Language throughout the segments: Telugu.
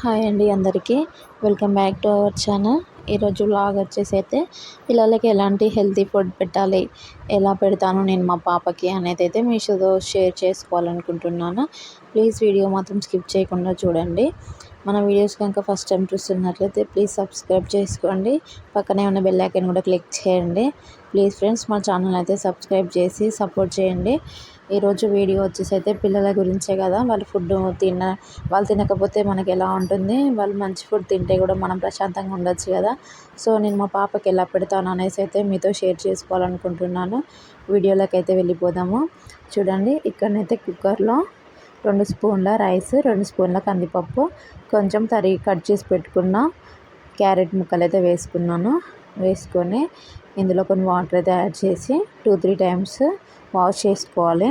హాయ్ అండి అందరికీ welcome back to our channel. ఈరోజు వ్లాగ్ వచ్చేసి అయితే పిల్లలకి ఎలాంటి హెల్తీ ఫుడ్ పెట్టాలి, ఎలా పెడతాను నేను మా పాపకి అనేది అయితే మీతో షేర్ చేసుకోవాలనుకుంటున్నాను. ప్లీజ్ వీడియో మాత్రం స్కిప్ చేయకుండా చూడండి. మన వీడియోస్ కనుక ఫస్ట్ టైం చూస్తున్నట్లయితే ప్లీజ్ సబ్స్క్రైబ్ చేసుకోండి. పక్కనే ఉన్న బెల్ ఐకాన్ కూడా క్లిక్ చేయండి. ప్లీజ్ ఫ్రెండ్స్ మా ఛానల్ అయితే సబ్స్క్రైబ్ చేసి సపోర్ట్ చేయండి. ఈరోజు వీడియో వచ్చేసి అయితే పిల్లల గురించే కదా. వాళ్ళు తినకపోతే మనకి ఎలా ఉంటుంది, వాళ్ళు మంచి ఫుడ్ తింటే కూడా మనం ప్రశాంతంగా ఉండొచ్చు కదా. సో నేను మా పాపకి ఎలా పెడతాను అనేసి అయితే మీతో షేర్ చేసుకోవాలనుకుంటున్నాను. వీడియోలోకి అయితే వెళ్ళిపోదాము. చూడండి, ఇక్కడనైతే కుక్కర్లో 2 స్పూన్ల రైస్, 2 స్పూన్ల కందిపప్పు, కొంచెం కట్ చేసి పెట్టుకున్న క్యారెట్ ముక్కలు అయితే వేసుకొని ఇందులో కొన్ని వాటర్ అయితే యాడ్ చేసి 2-3 టైమ్స్ వాష్ చేసుకోవాలి.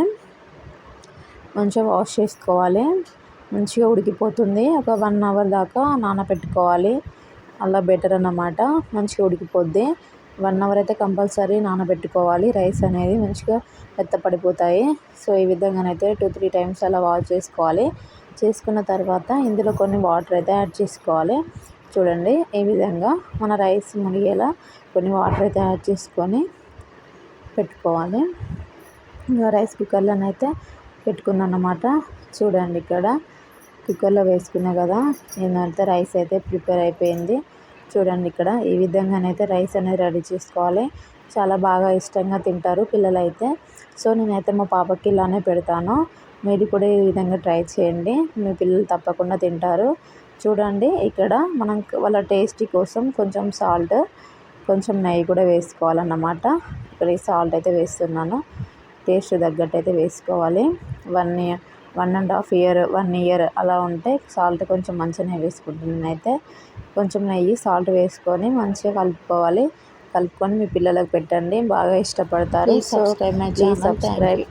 మంచిగా ఉడికిపోతుంది. ఒక 1 అవర్ దాకా నానబెట్టుకోవాలి. అలా బెటర్ అన్నమాట. మంచిగా ఉడికిపోద్ది. 1 అవర్ అయితే కంపల్సరీ నానబెట్టుకోవాలి. రైస్ అనేది మంచిగా మెత్తపడిపోతాయి. సో ఈ విధంగానైతే 2-3 టైమ్స్ అలా వాష్ చేసుకోవాలి. చేసుకున్న తర్వాత ఇందులో కొన్ని వాటర్ అయితే యాడ్ చేసుకోవాలి. చూడండి, ఈ విధంగా మన రైస్ మునిగేలా కొన్ని వాటర్ అయితే యాడ్ చేసుకొని పెట్టుకోవాలి. ఇంకా రైస్ కుక్కర్లోనైతే పెట్టుకున్నాను అన్నమాట. చూడండి, ఇక్కడ కుక్కర్లో వేసుకున్నా కదా, నేనైతే రైస్ అయితే ప్రిపేర్ అయిపోయింది. చూడండి, ఇక్కడ ఈ విధంగానైతే రైస్ అనేది రెడీ చేసుకోవాలి. చాలా బాగా ఇష్టంగా తింటారు పిల్లలైతే. సో నేనైతే మా పాపకి ఇలానే పెడతాను. మీరు కూడా ఈ విధంగా ట్రై చేయండి, మీ పిల్లలు తప్పకుండా తింటారు. చూడండి, ఇక్కడ మనం వాళ్ళ టేస్టీ కోసం కొంచెం సాల్ట్, కొంచెం నెయ్యి కూడా వేసుకోవాలన్నమాట. ఇక్కడ ఈ సాల్ట్ అయితే వేస్తున్నాను. టేస్ట్ తగ్గట్టు అయితే వేసుకోవాలి. 1.5 ఇయర్ 1 ఇయర్ అలా ఉంటే సాల్ట్ కొంచెం మంచిగానే వేసుకుంటున్నాను. అయితే కొంచెం నెయ్యి, సాల్ట్ వేసుకొని మంచిగా కలుపుకొని మీ పిల్లలకు పెట్టండి, బాగా ఇష్టపడతారు. So please subscribe.